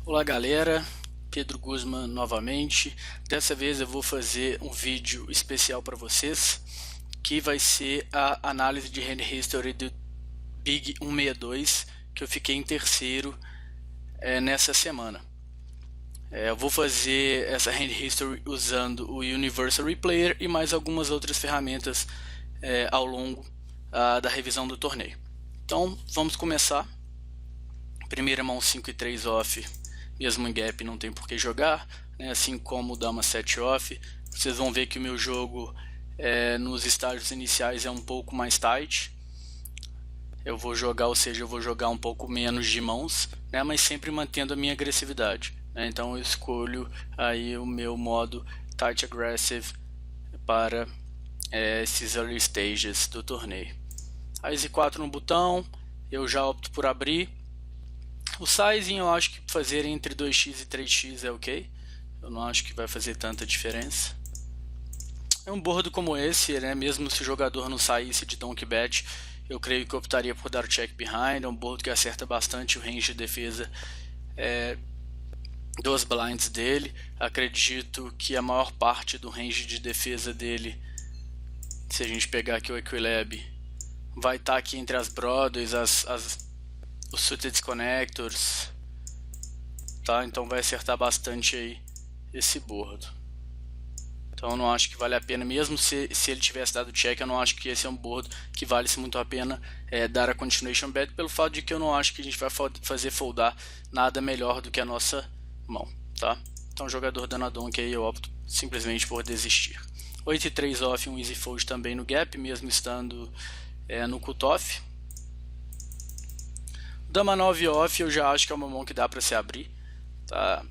Olá galera, Pedro Guzman novamente. Dessa vez eu vou fazer um vídeo especial para vocês, que vai ser a análise de hand history do Big 162, que eu fiquei em terceiro nessa semana. Eu vou fazer essa hand history usando o Universal Replayer e mais algumas outras ferramentas ao longo da revisão do torneio. Então vamos começar. Primeira mão 5 e 3 off, mesmo em gap não tem por que jogar, né? Assim como dama 7 off. Vocês vão ver que o meu jogo nos estágios iniciais é um pouco mais tight. Eu vou jogar, ou seja, eu vou jogar um pouco menos de mãos, né? Mas sempre mantendo a minha agressividade, né? Então eu escolho aí o meu modo tight aggressive para esses early stages do torneio. As e4 no botão, eu já opto por abrir. O sizing eu acho que fazer entre 2x e 3x é ok. Eu não acho que vai fazer tanta diferença. É um board como esse, né? Mesmo se o jogador não saísse de donkey bet, eu creio que eu optaria por dar o check behind. É um board que acerta bastante o range de defesa dos blinds dele. Acredito que a maior parte do range de defesa dele, se a gente pegar aqui o Equilab, vai estar aqui entre as Broadways, os suited connectors, tá? Então vai acertar bastante aí esse board. Então eu não acho que vale a pena, mesmo se ele tivesse dado check, eu não acho que esse é um board que vale muito a pena dar a continuation bet, pelo fato de que eu não acho que a gente vai fazer foldar nada melhor do que a nossa mão, tá? Então o jogador dando a donk aí eu opto simplesmente por desistir. 8 e 3 off, um easy fold também no gap, mesmo estando no cutoff. Dama 9 off eu já acho que é uma mão que dá para se abrir, tá?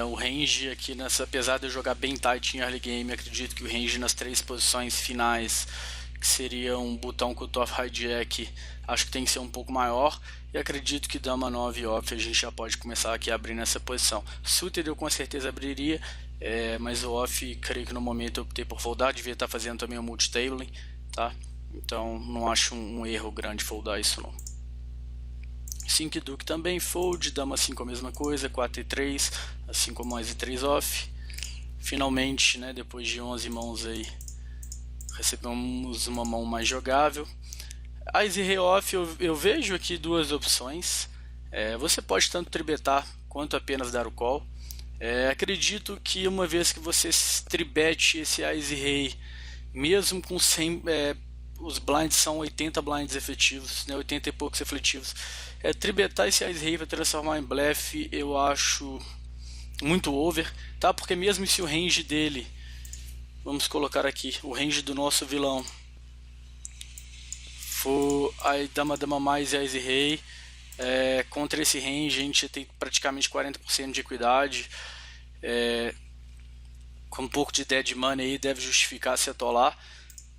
O range aqui apesar de eu jogar bem tight em early game, acredito que o range nas três posições finais, que seria um botão cutoff hijack, acho que tem que ser um pouco maior, e acredito que dama 9 off a gente já pode começar aqui a abrir nessa posição. Suited eu com certeza abriria, mas o off creio que no momento eu optei por foldar, devia estar fazendo também o multitabling, tá? Então não acho um erro grande foldar isso não. 5 e Duque também fold, dama 5 a mesma coisa, 4 e 3, assim como as e 3 off. Finalmente, né, depois de 11 mãos aí, recebemos uma mão mais jogável. As e rei off eu vejo aqui duas opções. Você pode tanto tribetar quanto apenas dar o call. Acredito que uma vez que você tribete esse Ás e rei, mesmo com 100... os blinds são 80 blinds efetivos, né, 80 e poucos efetivos. Tribetar esse Ás Rei para transformar em blefe eu acho muito over, tá? Porque mesmo se o range dele, vamos colocar aqui, o range do nosso vilão for a dama mais e Ás Rei, contra esse range a gente tem praticamente 40% de equidade, com um pouco de dead money aí deve justificar se atolar.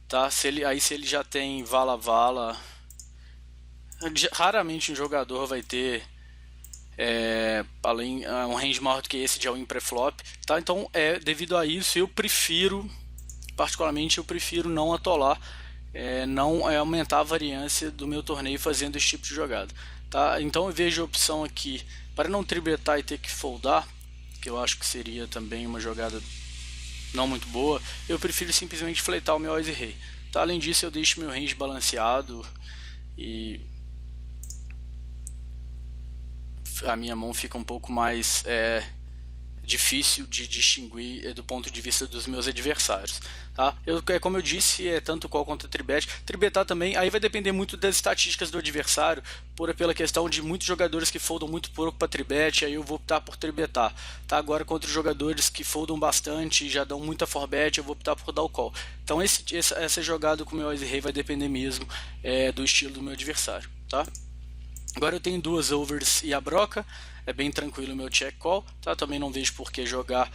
Tá? Se ele já tem vala-vala, raramente um jogador vai ter um range maior do que esse de all-in pré-flop, tá? Então devido a isso particularmente eu prefiro não atolar, não aumentar a variância do meu torneio fazendo esse tipo de jogada, tá? Então eu vejo a opção aqui para não tribetar e ter que foldar, que eu acho que seria também uma jogada não muito boa, eu prefiro simplesmente fletar o meu Ás e rei, tá? Além disso eu deixo meu range balanceado e a minha mão fica um pouco mais difícil de distinguir do ponto de vista dos meus adversários, tá? Como eu disse, tanto call quanto tribet. Tribetar também, aí vai depender muito das estatísticas do adversário, pela questão de muitos jogadores que foldam muito pouco para tribet, aí eu vou optar por tribetar, tá? Agora contra os jogadores que foldam bastante e já dão muita forbet, eu vou optar por dar o call. Então essa jogada com o meu Ás e rei vai depender mesmo do estilo do meu adversário, tá? Agora eu tenho duas overs e a broca, é bem tranquilo o meu check call, tá? Também não vejo por que jogar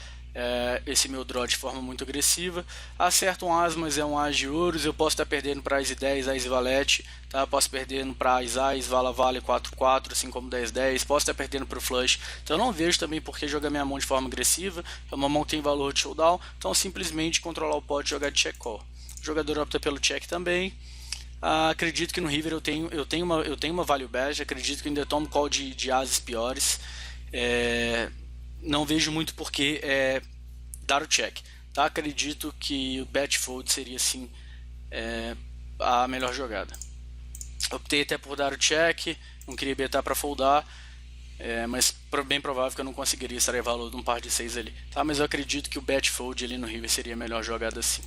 esse meu draw de forma muito agressiva. Acerto um as, mas é um as de ouros, eu posso estar perdendo para as e 10, as e valete, tá? Posso perdendo para as, vala vale 4-4, assim como 10-10, posso estar perdendo para o flush, então eu não vejo também por que jogar minha mão de forma agressiva, uma mão tem valor de showdown, então simplesmente controlar o pot e jogar de check call. O jogador opta pelo check também. Acredito que no river eu tenho uma value badge, acredito que ainda tomo call de ases piores, não vejo muito porque dar o check. Tá? Acredito que o bet fold seria sim a melhor jogada. Optei até por dar o check, não queria betar para foldar, mas bem provável que eu não conseguiria extrair valor de um par de 6 ali. Tá? Mas eu acredito que o bet fold ali no river seria a melhor jogada sim.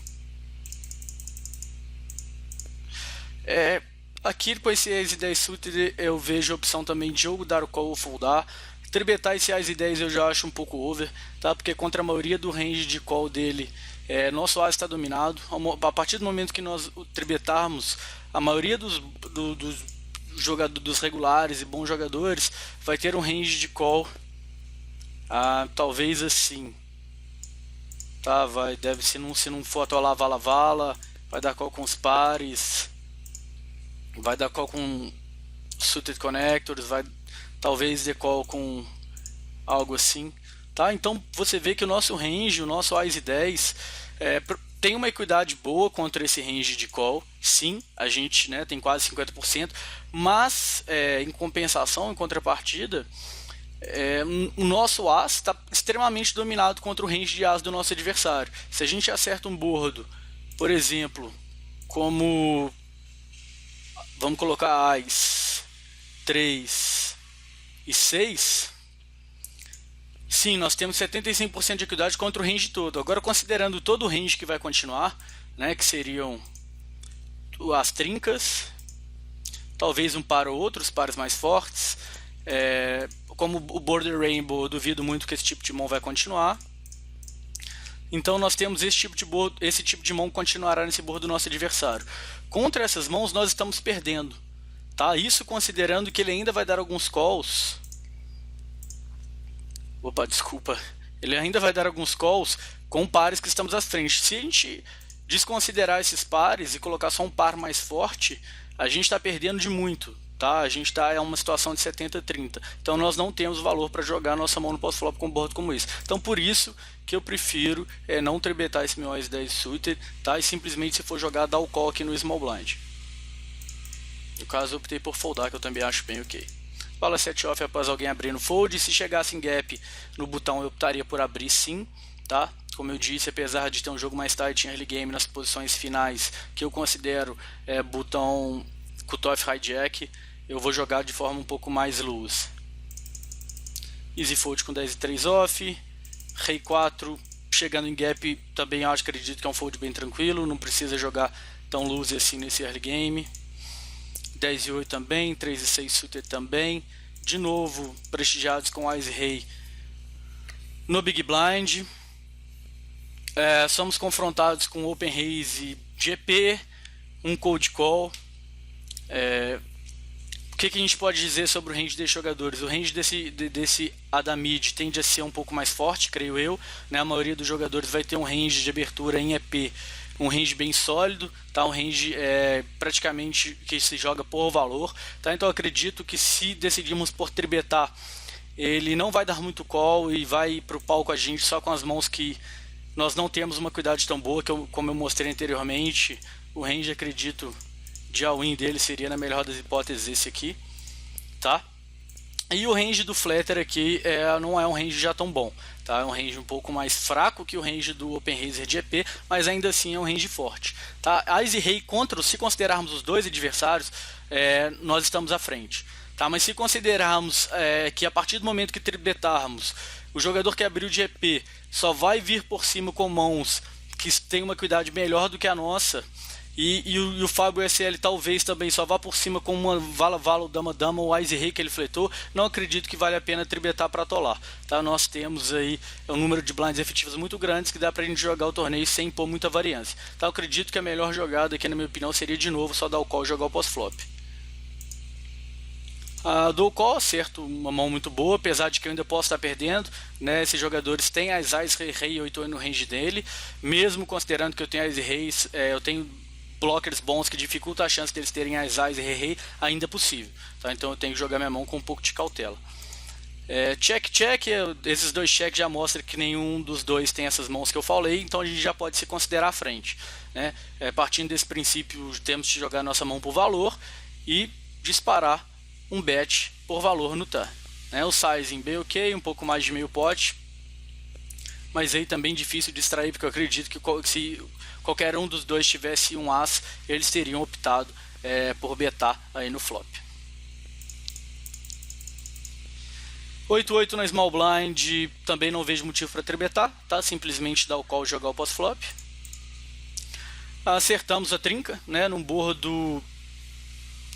Aqui depois esse Ace 10 suited eu vejo a opção também de ou dar o call ou foldar. Tribetar esse Ace 10 eu já acho um pouco over, tá? Porque contra a maioria do range de call dele, nosso Ace está dominado. A partir do momento que nós o tribetarmos, a maioria dos regulares e bons jogadores vai ter um range de call, talvez assim, tá? Deve se não for atolar vala, vai dar call com os pares, vai dar call com suited connectors, vai talvez dê call com algo assim, tá? Então você vê que o nosso range, o nosso Ace 10 tem uma equidade boa contra esse range de call. Sim, a gente tem quase 50%, mas em compensação, em contrapartida, o nosso As está extremamente dominado contra o range de As do nosso adversário. Se a gente acerta um bordo, por exemplo, como vamos colocar As 3 e 6, sim, nós temos 75% de equidade contra o range todo. Agora, considerando todo o range que vai continuar, que seriam as trincas, talvez um par ou outro, os pares mais fortes, como o Border Rainbow, eu duvido muito que esse tipo de mão vai continuar. Então nós temos esse tipo de mão continuará nesse board do nosso adversário. Contra essas mãos nós estamos perdendo, tá? Isso considerando que ele ainda vai dar alguns calls. Opa, desculpa. Ele ainda vai dar alguns calls com pares que estamos à frente. Se a gente desconsiderar esses pares e colocar só um par mais forte, a gente está perdendo de muito, tá? A gente está em uma situação de 70-30. Então nós não temos valor para jogar nossa mão no post-flop com um board como esse. Então por isso que eu prefiro não tribetar esse meu Ace 10 suited, tá? E simplesmente, se for jogar, dar o call aqui no small blind. No caso eu optei por foldar, que eu também acho bem ok. Bala 7 off após alguém abrir no fold. Se chegasse em gap no botão, eu optaria por abrir sim, tá? Como eu disse, apesar de ter um jogo mais tight em early game nas posições finais, que eu considero botão cutoff hijack, eu vou jogar de forma um pouco mais loose. Easy fold com 10 e 3 off. Rei 4 chegando em gap, também acredito que é um fold bem tranquilo, não precisa jogar tão loose assim nesse early game. 10 e 8 também, 3 e 6 suited também. De novo, prestigiados com Ace Rei no Big Blind. Somos confrontados com Open Raise GP, um Cold Call. O que a gente pode dizer sobre o range desses jogadores? O range desse Adamid tende a ser um pouco mais forte, creio eu. A maioria dos jogadores vai ter um range de abertura em EP, um range bem sólido, tá? Um range praticamente que se joga por valor, tá? Então eu acredito que se decidirmos por tribetar, ele não vai dar muito call e vai para o pau com a gente só com as mãos que nós não temos uma equidade tão boa, como eu mostrei anteriormente. O range, acredito, de all-in dele seria, na melhor das hipóteses, esse aqui, tá? E o range do Flatter aqui não é um range já tão bom, tá? É um range um pouco mais fraco que o range do Open Razer de EP, mas ainda assim é um range forte, tá? Ace e Rei contra, se considerarmos os dois adversários, nós estamos à frente, tá? Mas se considerarmos que a partir do momento que tribetarmos, o jogador que abriu de EP só vai vir por cima com mãos que tem uma equidade melhor do que a nossa, e o Fábio SL talvez também só vá por cima com uma vala, dama ou Ace Rei que ele fletou, não acredito que vale a pena tribetar para atolar, tá? Nós temos aí um número de blinds efetivos muito grandes que dá pra gente jogar o torneio sem impor muita variância, tá? Eu acredito que a melhor jogada aqui, na minha opinião, seria de novo só dar o call e jogar o post-flop. Dou o call, acerto uma mão muito boa, apesar de que eu ainda posso estar perdendo, né? Esses jogadores têm as Ace Rei e 8 no range dele, mesmo considerando que eu tenho Ace Reis, eu tenho blockers bons que dificultam a chance deles terem as Ace Rei, ainda é possível, tá? Então eu tenho que jogar minha mão com um pouco de cautela. Check, esses dois checks já mostram que nenhum dos dois tem essas mãos que eu falei, então a gente já pode se considerar à frente, né? Partindo desse princípio, temos que jogar nossa mão por valor e disparar um bet por valor no turn. né? O sizing bem ok, um pouco mais de meio pote, mas aí também difícil de extrair, porque eu acredito que se qualquer um dos dois tivesse um as, eles teriam optado por betar aí no flop. 8-8 na small blind, também não vejo motivo para tribetar, tá? Simplesmente dar o call e jogar o pós-flop. Acertamos a trinca, né? Num board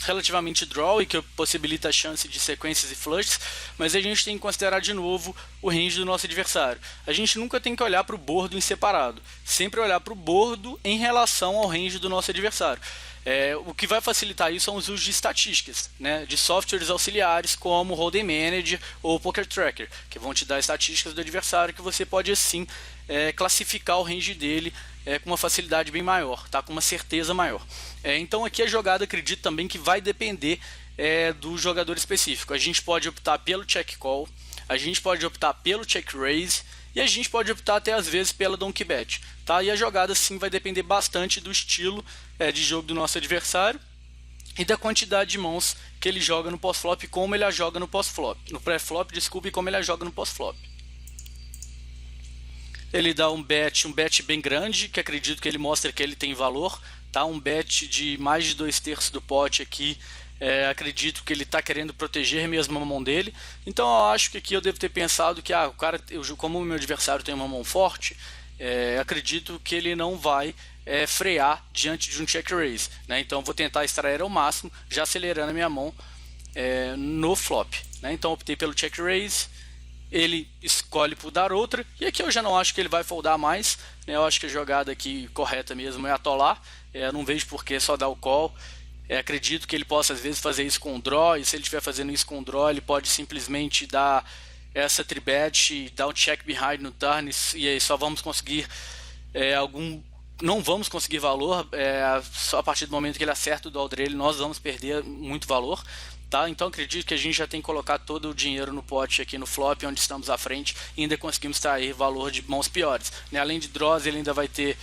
relativamente draw e que possibilita a chance de sequências e flushes, mas a gente tem que considerar de novo o range do nosso adversário. A gente nunca tem que olhar para o board em separado, sempre olhar para o board em relação ao range do nosso adversário. O que vai facilitar isso são os usos de estatísticas, né, de softwares auxiliares como Hold'em Manager ou Poker Tracker, que vão te dar estatísticas do adversário que você pode assim classificar o range dele com uma facilidade bem maior, tá? Com uma certeza maior. Então aqui a jogada, acredito também que vai depender do jogador específico. A gente pode optar pelo check call, a gente pode optar pelo check raise e a gente pode optar até às vezes pela donkey bet, tá? E a jogada sim vai depender bastante do estilo de jogo do nosso adversário e da quantidade de mãos que ele joga no pós-flop e como ele a joga no pós-flop, no pré-flop, desculpe, e como ele a joga no pós-flop. Ele dá um bet bem grande, que acredito que ele mostra que ele tem valor, tá? Um bet de mais de 2/3 do pote aqui, acredito que ele está querendo proteger mesmo a mão dele. Então eu acho que aqui eu devo ter pensado que o cara, como o meu adversário tem uma mão forte, acredito que ele não vai frear diante de um check raise, né? Então eu vou tentar extrair ao máximo, já acelerando a minha mão no flop, né? Então optei pelo check raise. Ele escolhe por dar outra, e aqui eu já não acho que ele vai foldar mais, né? Eu acho que a jogada aqui correta mesmo é atolar, não vejo por que só dar o call. Acredito que ele possa às vezes fazer isso com o draw, e se ele estiver fazendo isso com o draw, ele pode simplesmente dar essa tribet, dar um check behind no turn, e aí só vamos conseguir não vamos conseguir valor, só a partir do momento que ele acerta o draw dele, nós vamos perder muito valor. Tá? Então acredito que a gente já tem que colocar todo o dinheiro no pote aqui no flop, onde estamos à frente, e ainda conseguimos extrair valor de mãos piores, né? Além de draws, ele ainda vai ter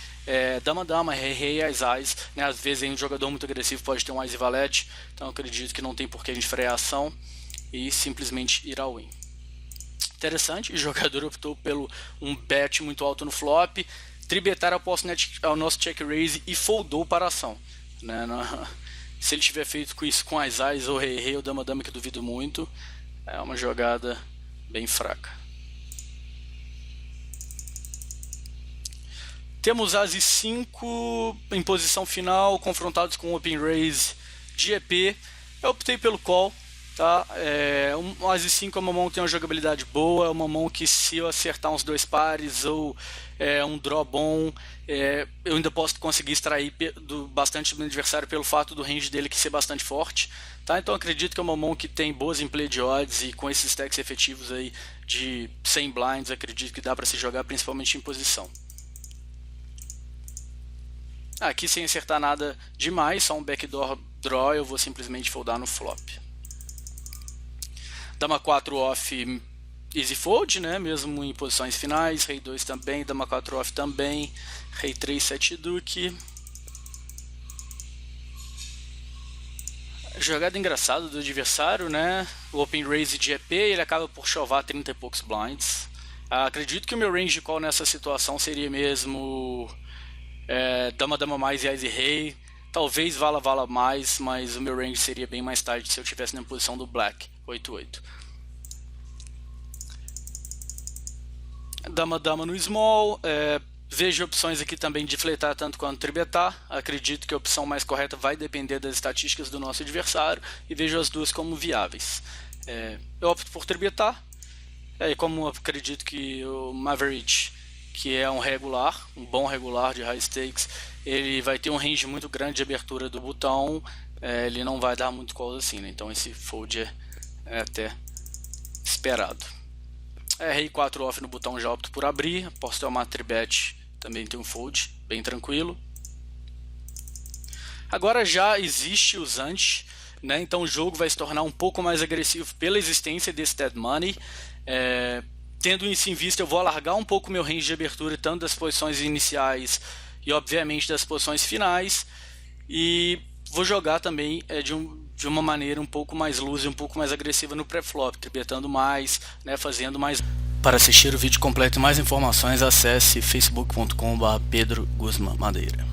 dama-dama, rei-rei e as-as, né? Às vezes um jogador muito agressivo pode ter um ás e valete, então acredito que não tem por que a gente frear a ação e simplesmente ir ao win. Interessante, o jogador optou pelo um bet muito alto no flop, tribetar ao nosso check raise e foldou para a ação, né? Se ele tiver feito isso com as-as ou rei-rei ou dama-dama, que eu duvido muito, é uma jogada bem fraca. Temos as e 5 em posição final, confrontados com open raise de EP. Eu optei pelo call, tá? Um as e 5 é uma mão que tem uma jogabilidade boa, é uma mão que, se eu acertar uns 2 pares ou um draw bom, eu ainda posso conseguir extrair bastante do meu adversário pelo fato do range dele que ser bastante forte, tá? Então acredito que é uma mão que tem boas em play de odds, e com esses stacks efetivos aí de 100 blinds, acredito que dá para se jogar principalmente em posição. Aqui, sem acertar nada demais, só um backdoor draw, eu vou simplesmente foldar no flop. Dama 4 off, easy fold, né? Mesmo em posições finais. Rei 2 também, dama 4 off também, rei 3, 7 duque. Jogada engraçada do adversário, né? O open raise de EP, ele acaba por chovar 30 e poucos blinds. Acredito que o meu range call nessa situação seria mesmo dama mais e ás e rei. Talvez vala mais, mas o meu range seria bem mais tarde se eu estivesse na posição do black, 8-8. Dama no small, vejo opções aqui também de fletar tanto quanto tribetar. Acredito que a opção mais correta vai depender das estatísticas do nosso adversário, e vejo as duas como viáveis. Eu opto por tribetar, e como eu acredito que o Maverick, que é um bom regular de high stakes, ele vai ter um range muito grande de abertura do botão, ele não vai dar muito calls assim, né? Então esse fold é até esperado. Rei 4 off no botão, já opto por abrir. Posso ter uma tribet, também tem um fold, bem tranquilo. Agora já existe usante, né? Então o jogo vai se tornar um pouco mais agressivo pela existência desse dead money. Tendo isso em vista, eu vou alargar um pouco meu range de abertura, tanto das posições iniciais e obviamente das posições finais, e vou jogar também de uma maneira um pouco mais loose, um pouco mais agressiva no pré-flop, tribetando mais, né, fazendo mais. Para assistir o vídeo completo e mais informações, acesse facebook.com/Pedro Guzmán Madeira.